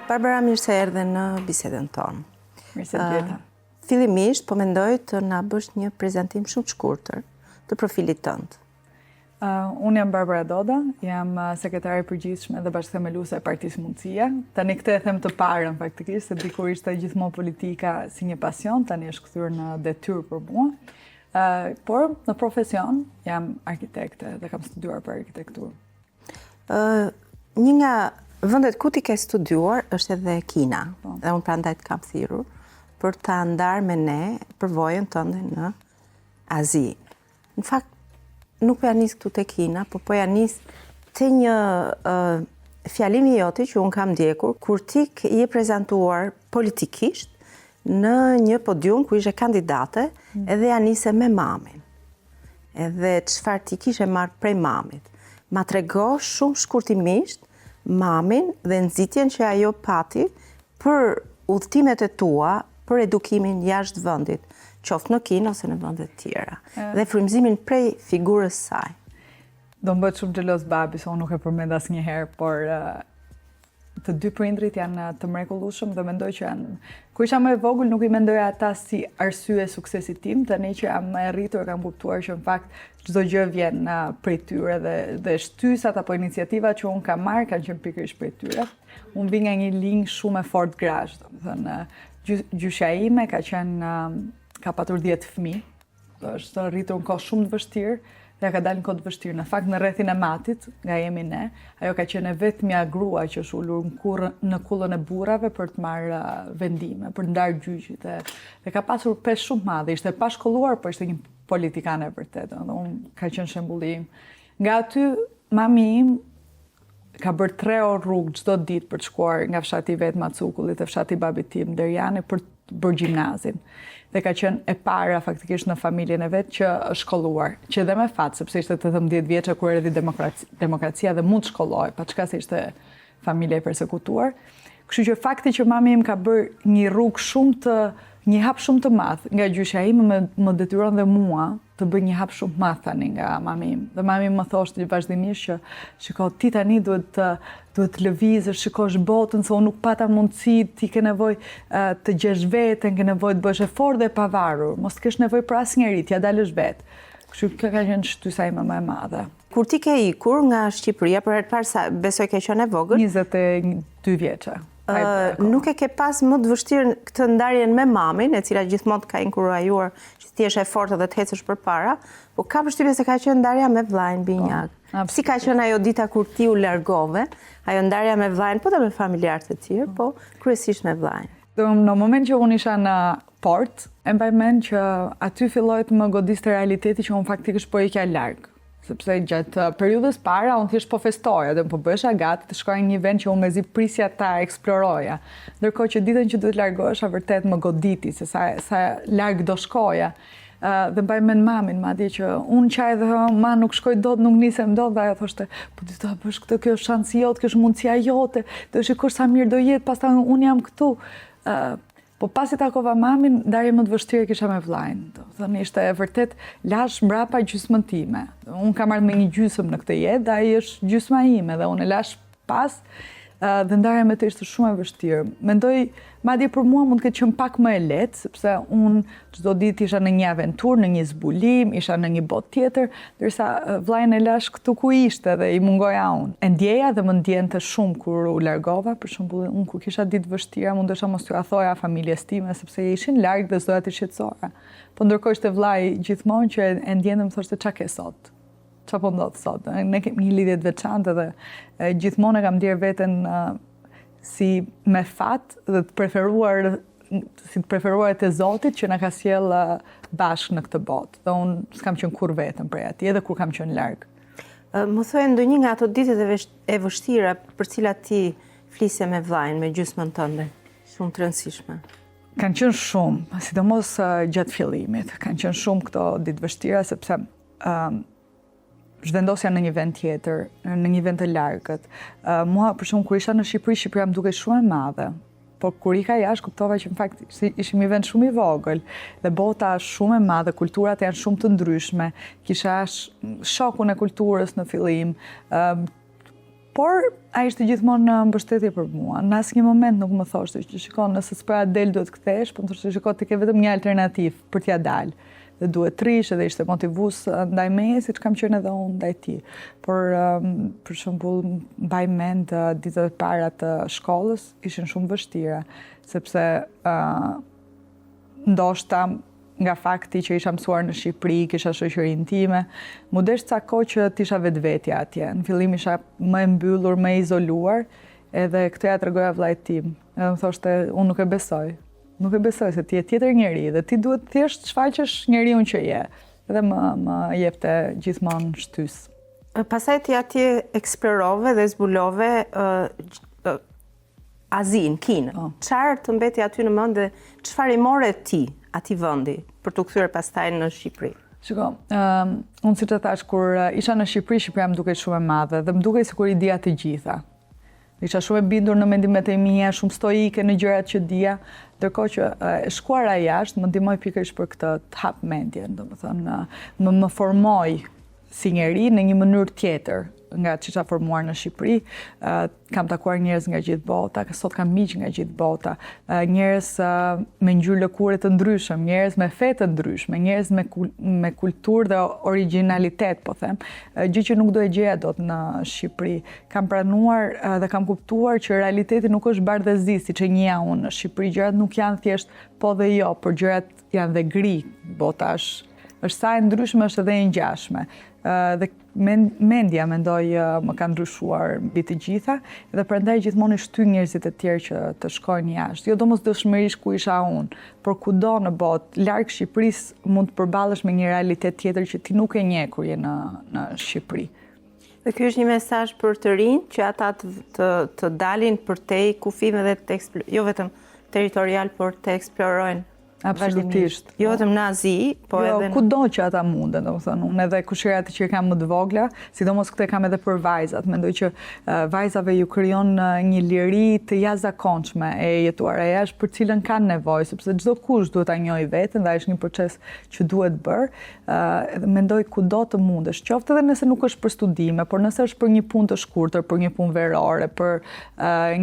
Barbara, mirë se erdhe në bisedën tonë. Mirë se t'jeta. Fillimisht, po mendoj të na bësh një prezantim shumë të shkurtër të profilit tënd. Unë jam Barbara Doda, jam sekretare e përgjithshme dhe bashkëthemeluese e Partisë Mundësia. Tani këtë e them të parën faktikisht, se dikur ishte gjithmonë politika si një pasion, tani është kthyer në detyrë për mua. Por në profesion jam arkitekte dhe kam studiuar për arkitekturë. Një nga vendet ku ti ke studiuar është edhe Kina, dhe unë prandaj të kam thirrur për ta ndarë me ne përvojën tënde në Azi. Në fakt, nuk po ja nis këtu te Kina, po ja nis te një fjalimi joti që unë kam ndjekur kur ti je prezantuar politikisht në një podium ku ishe kandidate edhe ja nise me mamin. Edhe çfarë ti kishe marrë prej mamit. Ma trego shumë shkurtimisht mamin dhe nxitjen që ajo pati për udhëtimet e tua për edukimin jashtë vendit, qoftë në Kinë ose në vende të tjera, dhe frymëzimin prej figurës saj. Do më bëhet shumë xheloz babi, se unë nuk e përmend asnjëherë, por të dy prindrit janë të mrekullueshëm dhe mendoj që janë. Kur isha më e vogël nuk I mendoja ata si arsye e suksesit tim, tani që jam më e rritur kam kuptuar që në fakt çdo gjë vjen prej tyre dhe shtysat apo iniciativat që unë kam marrë kanë qenë pikërisht prej tyre. Unë vi nga një linjë shumë e fortë grazh, domethënë gjyshja ime ka patur 10 fëmijë, është rritur në kohë shumë të vështirë. Dhe ka dalë në kohë të vështirë. Në fakt, në rrethin e matit, nga jemi ne, ajo ka qenë vetmja grua që është ulur në kullën e burrave për të marrë vendime, për të ndarë gjyqit. Dhe ka pasur peshë shumë madhe. Ishte pa shkolluar, por ishte një politikane e vërtetë. Dhe unë ka qenë shembulli im. Nga aty, mami im ka bërë 3 orë rrugë çdo ditë për të shkuar nga fshati vet Macukullit e fshati babit tim Derjani për të bërë gjimnazin. Dhe ka qenë e para faktikisht në familjen e vet që është shkolluar, që edhe me fat, sepse ishte 18 vjeçë kur erdhi demokracia dhe mund të shkolloj, pa çka se ishte familje e persekutuar. Kështu që fakti që mami im ka bërë një hap shumë të madh nga gjyshja ime më detyron dhe mua të bëj një hap shumë të madh tani nga mami im. Dhe mami im më thoshte vazhdimisht që shiko, ti tani duhet të lëvizësh, shikosh botën, se unë nuk pata mundësi, ti ke nevojë të gjesh veten, ke nevojë të bësh e fortë dhe e pavarur, mos të kesh nevojë për asnjëri, t'ja dalësh vetë. Kështu kjo ka qenë shtysa ime më e madhe. Kur ti ke ikur nga Shqipëria, për herë të parë sa besoj ke qenë e vogël? 22 vjeçë. Nuk e ke pas më të vështirë këtë ndarjen me mamin, e cila gjithmonë të ka inkurajuar që ti jesh e fortë dhe të ecësh përpara, po ka përshtypje se ka qenë ndarja me vllajën Binjak. Si ka qenë ajo dita kur ti u largove, ajo ndarja me vllajën, po dhe me familjarët e tjerë, po kryesisht me vllajën. Në moment që unë isha në port, e mbaj mend që aty filloi të më godiste realiteti që unë faktikisht po ikja larg. Sepse gjatë periudhës para, unë thjesht po festoja dhe po bëhesha gati të shkoja në një vend që unë mezi prisja ta eksploroja. Ndërkohë që ditën që duhet largohesha, vërtet më goditi, se sa larg do shkoja. Dhe mbaj mend mamin, madje që unë qaj dhe ma nuk shkoj dot, nuk nisem dot, dhe ajo thoshte, po ti do ta bësh këtë, kjo është shansi jote, kjo është mundësia jote, do shikosh sa mirë do jetë, pastaj unë jam këtu. Po pasi takova mamin, ndarje më të vështirë kisha me vllajën. Thënë ishte vërtet lash mbrapa gjysmën time. Unë kam ardhur me një gjysmë në këtë jetë, dhe ai është gjysma ime dhe unë e lash pas dhe ndarja me të ishte shumë e vështirë. Mendoj, madje për mua mund të ketë qenë pak më e lehtë, sepse unë çdo ditë isha në një aventurë, në një zbulim, isha në një botë tjetër, ndërsa vllajën e lash këtu ku ishte dhe I mungoja unë. E ndjeja dhe më ndjente shumë kur u largova, për shembull, unë kur kisha ditë vështira, mundesha mos t'u thoja familjes time sepse ishin larg dhe s'doja të shqetësoja. Po ndërkohë ishte vllai gjithmonë që e ndjente më thoshte çka ke sot. Qa po ndodh sot? Ne kemi një lidhje të veçantë dhe gjithmonë e kam ndier veten si me fat dhe të preferuar e Zotit që na ka sjell bashkë në këtë botë. Dhe unë s'kam qenë kur vetëm prej atij, edhe kur kam qenë larg. Më thuaj ndonjë nga ato ditët e vështira për cilat ti flisje me vllajën, me gjysmën tënde, shumë të rëndësishme. Kanë qenë shumë, sidomos gjatë fillimit. Kanë qenë shumë këto ditë vështira sepse zhvendosja në një vend tjetër, në një vend të largët. Mua, për shumë, kur isha në Shqipëri, Shqipëria më duke shumë e madhe. Por kur ika jashtë, kuptova që në fakt ishim një vend shumë I vogël, dhe bota shumë e madhe, kulturat janë shumë të ndryshme, kisha shokun e kulturës në fillim, Por ai ishte gjithmonë në mbështetje për mua. Në asnjë moment nuk më thoshte që shikon, nëse s'para del duhet kthesh, po më thoshte shikon ti ke vetëm një alternativë për t'ia dalë. Dhe duhet trish edhe ishte motivues ndaj meje, siç kam qenë edhe unë ndaj tij. Por për shembull mbaj mend ditët e para të shkollës ishin shumë vështira, sepse ndoshta nga fakti që isha mësuar në Shqipëri, kisha shoqërinë time, mu desh ca kohë që t'isha vetvetja atje. Në fillim isha më e mbyllur, më e izoluar, edhe këtë ja tregoja vllait tim. Edhe më thoshte, unë nuk e besoj. Nuk e besoj se ti je tjetër njeri dhe ti duhet thjesht shfaqesh njeriu që je. Edhe më jepte gjithmonë shtys. Pastaj ti atje eksplorove dhe zbulove Azin, Kinë. Çfarë të mbeti aty në mend dhe çfarë i more ti atij vendi për të kthyer pastaj në Shqipëri? Shiko, unë siç e thash, kur isha në Shqipëri, Shqipëria më dukej shumë e madhe dhe më dukej sikur i dija të gjitha. Isha shumë e bindur në mendimet e mia, shumë stoike në gjërat që dija, ndërkohë që e shkuara jashtë më ndihmoi pikërisht për këtë të hap mendjen, domethënë më formoi si njeri në një mënyrë tjetër nga që isha formuar në Shqipëri. Kam takuar njerëz nga gjithë bota, sot kam miq nga gjithë bota, njerëz me ngjyrë lëkure të ndryshëm, njerëz me fe të ndryshme, njerëz me kulturë dhe origjinalitet, po them, gjë që nuk do e gjeja dot në Shqipëri. Kam pranuar dhe kam kuptuar që realiteti nuk është bardhëzi siç e njeh unë në Shqipëri. Gjërat nuk janë thjesht po dhe jo, por gjërat janë dhe gri. Bota është sa e ndryshme, është edhe e ngjashme. Dhe mendja mendoj më ka ndryshuar mbi të gjitha dhe prandaj gjithmonë i shty njerëzit e tjerë që të shkojnë jashtë. Jo domosdoshmërisht ku isha unë, por kudo në botë, larg Shqipërisë mund të përballesh me një realitet tjetër që ti nuk e njeh kur je në Shqipëri. Dhe ky është një mesazh për të rinj që ata të dalin përtej kufijve dhe jo vetëm territorial, por të eksplorojnë. Absolutisht. Jo vetëm në Azi, po edhe kudo që ata munden, domethënë unë edhe kushëriat që kam më të vogla, sidomos këtë kam edhe për vajzat. Mendoj që vajzave ju krijon një liri të jashtëzakonshme e jetuar e jashtë për cilën kanë nevojë, sepse çdo kush duhet ta njohë veten dhe është një proces që duhet bër. Mendoj kudo të mundesh, qoftë edhe nëse nuk është për studime, por nëse është për një punë të shkurtër, për një punë verore, për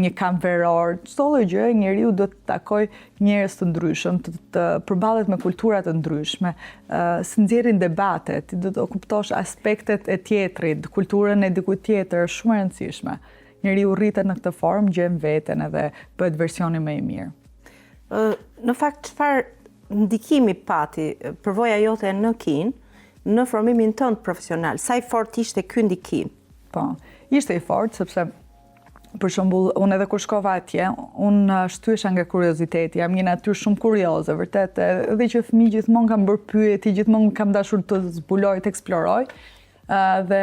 një kamp veror, çdo gjë, njeriu duhet të takojë njerëz të ndryshëm, të përballet me kultura të ndryshme, së nxjerrin debate, ti do të kuptosh aspektet e tjetrit, kulturën e dikujt tjetër, është shumë e rëndësishme. Njeriu rritet në këtë formë, gjen veten edhe bëhet versioni më i mirë. Në fakt, çfarë ndikimi pati përvoja jote në Kinë në formimin tënd profesional? Sa i fortë ishte ky ndikim? Po, ishte i fortë sepse për shembull, unë edhe kur shkova atje, unë shtyesha nga kurioziteti, jam një natyrë shumë kurioze, vërtet, edhe që fëmijë gjithmonë kam bërë pyetje, gjithmonë kam dashur të zbuloj, të eksploroj, dhe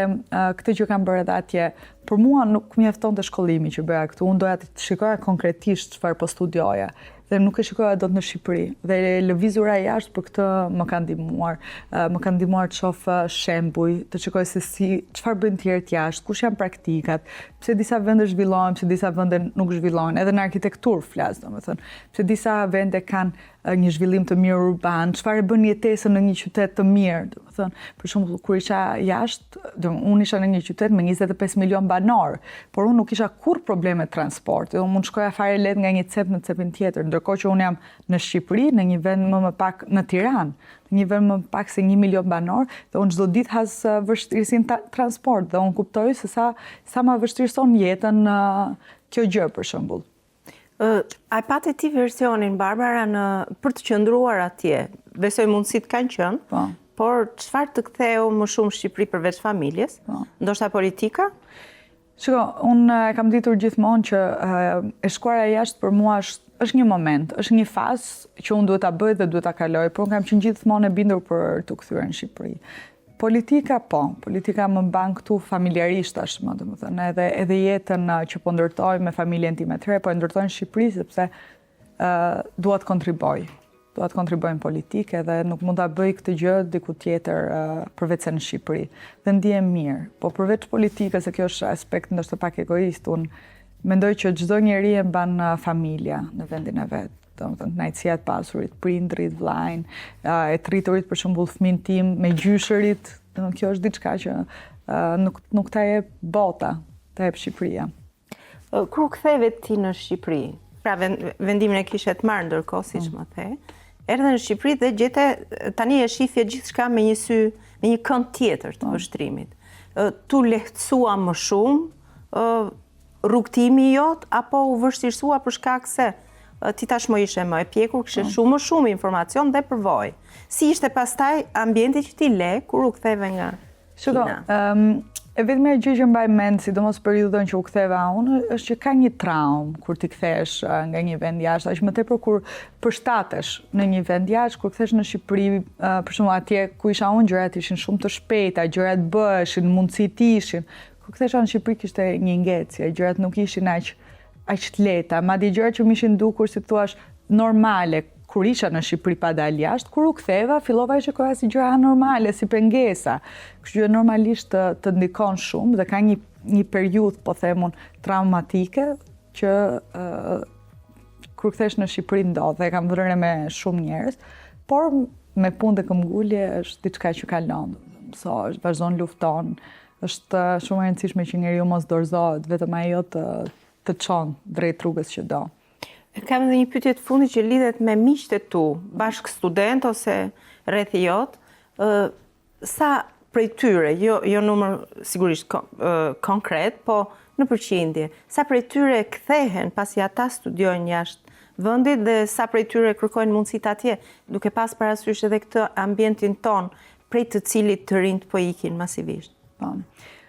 këtë që kam bërë edhe atje, për mua nuk mjaftonte shkollimi që bëja këtu, unë doja të shikoja konkretisht çfarë po studioja. Dhe nuk e shikoja dot në Shqipëri. Dhe lëvizura jashtë për këtë më ka ndihmuar. Më ka ndihmuar të shoh shembuj, të shikoj se çfarë bëjnë tjerët jashtë, kush janë praktikat, pse disa vende zhvillohen, pse disa vende nuk zhvillohen, edhe në arkitekturë flas, domethënë. Pse disa vende kanë një zhvillim të mirë urban, çfarë bën jetesën në një qytet të mirë, domethënë. Për shembull, kur isha jashtë, unë isha në një qytet me 25 milion banor, por unë nuk kisha kurrë probleme transporti. Unë mund shkoja fare lehtë nga një cep në cepin tjetër, ndërkohë që unë jam në Shqipëri, në një vend më pak në Tiranë, në një vend më pak se 1 milion banor, dhe unë çdo ditë has vështirësinë transport dhe unë kuptoj se sa më vështirëson jetën kjo gjë për shembull. A pate ti versionin, Barbara, për të qëndruar atje? Besoj mundësit kanë qenë, por çfarë të ktheu më shumë Shqipëri përveç familjes? Ndoshta politika? Shiko, unë kam ditur gjithmonë që e shkuara jashtë për mua është një moment, është një fazë që unë duhet ta bëj dhe duhet ta kaloj, por unë kam qenë gjithmonë e bindur për të kthyer në Shqipëri. Politika politika më mban këtu familjarisht tashmë, domethënë edhe jetën që po ndërtoj me familjen time të re, po e ndërtoj në Shqipëri sepse dua të kontriboj. Dua të kontriboj në politikë dhe nuk mund ta bëj këtë gjë diku tjetër përveç se në Shqipëri. Dhe ndihem mirë, po përveç politikës, se kjo është aspekt ndoshta pak egoist, unë mendoj që çdo njeri e mban familja në vendin e vet. Domethënë kënaqësia e pasurit, prindrit, vllajin, e të rriturit për shembull fëmin tim me gjyshërit, kjo është diçka që nuk ta jep bota. të jep Shqipëria. Kur u ktheve ti në Shqipëri, pra vendimin e kishe të marrë ndërkohë, siç më the, erdhe në Shqipëri dhe gjete tani e shifje gjithçka me një sy, me një kënd tjetër të vështrimit. Tu lehtësua më shumë rrugtimi jot apo u vështirësua për shkak se ti tashmë ishe më e pjekur, kishe shumë më shumë informacion dhe përvojë. Si ishte pastaj ambienti që ti le kur u ktheve nga Kina? E vetëm gjë që mbaj mend, sidomos periudhën që u ktheva unë, është që ka një traumë kur ti kthesh nga një vend jashtë, aq më tepër kur përshtatesh në një vend jashtë, kur kthesh në Shqipëri, për shembull atje ku isha unë, gjërat ishin shumë të shpejta, gjërat bëheshin, mundësitë ishin. Kur kthesha në Shqipëri kishte një ngecje, gjërat nuk ishin aq të lehta, madje gjërat që më ishin dukur si thua normale kur isha në Shqipëri pa dalë jashtë, kur u ktheva, fillova e shikoja si gjëra anormale, si pengesa. Kështu që normalisht të ndikon shumë dhe ka një periudhë, po themun, traumatike që kur kthesh në Shqipëri ndodh dhe kam vënë me shumë njerëz, por me punë dhe këmbgulje është diçka që kalon. Mësohesh, vazhdon lufton. Është shumë e rëndësishme që njeriu mos dorëzohet, vetëm ajo të çon drejt rrugës që do. Kam edhe një pyetje të fundit që lidhet me miqtë e tu, bashkë student ose rreth i jot. Sa prej tyre, jo numër sigurisht konkret, po në përqindje, sa prej tyre kthehen pasi ata studiojnë jashtë vendit dhe sa prej tyre kërkojnë mundësitë atje, duke pas parasysh edhe këtë ambientin ton, prej të cilit të rinjt po ikin masivisht.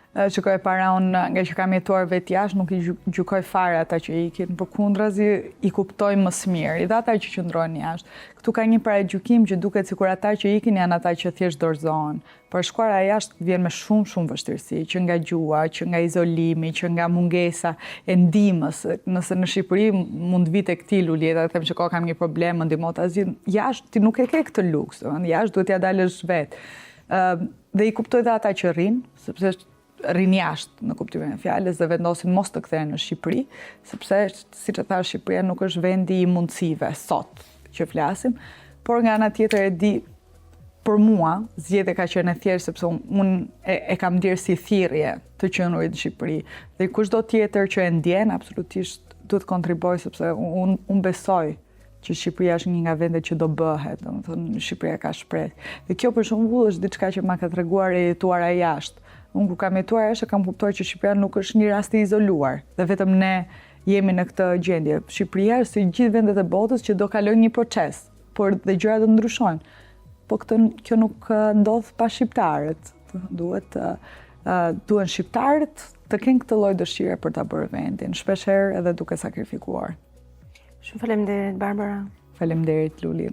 Shikoj para unë nga që kam jetuar vetë jashtë, nuk i gjykoj fare ata që ikin, përkundrazi i kuptoj më së miri, dhe ata që qëndrojnë jashtë. Këtu ka një paragjykim që duket sikur ata që ikin janë ata që thjesht dorëzohen. Por shkuara jashtë vjen me shumë vështirësi, që nga gjua, që nga izolimi, që nga mungesa e ndihmës. Nëse në Shqipëri mund vi tek ti Luleta dhe them që kam një problem, më ndihmo ta zgjidh. Jashtë ti nuk e ke këtë luks, jashtë duhet ja dalësh vetë. Dhe i kuptoj dhe ata që rrinë, sepse rrinë jashtë në kuptimin e fjalës dhe vendosin mos të kthehen në Shqipëri, sepse siç e thash, Shqipëria nuk është vendi i mundësive sot që flasim, por nga ana tjetër e di për mua zgjedhja ka qenë e thjeshtë sepse unë e kam ndier si thirrje të qenurit në Shqipëri dhe kushdo tjetër që e ndjen absolutisht duhet kontriboj sepse unë besoj që Shqipëria është një nga vendet që do bëhet, domethënë Shqipëria ka shpresë. Dhe kjo për shembull është diçka që ma ka treguar e jetuara jashtë. Unë kur kam jetuar jashtë kam kuptuar që Shqipëria nuk është një rast i izoluar dhe vetëm ne jemi në këtë gjendje. Shqipëria është si gjithë vendet e botës që do kalojnë një proces, por dhe gjërat do ndryshojnë. Po kjo nuk ndodh pa shqiptarët. Duhen shqiptarët të kenë këtë lloj dëshire për ta bërë vendin, shpeshherë edhe duke sakrifikuar. Shumë faleminderit Barbara. Faleminderit Luli.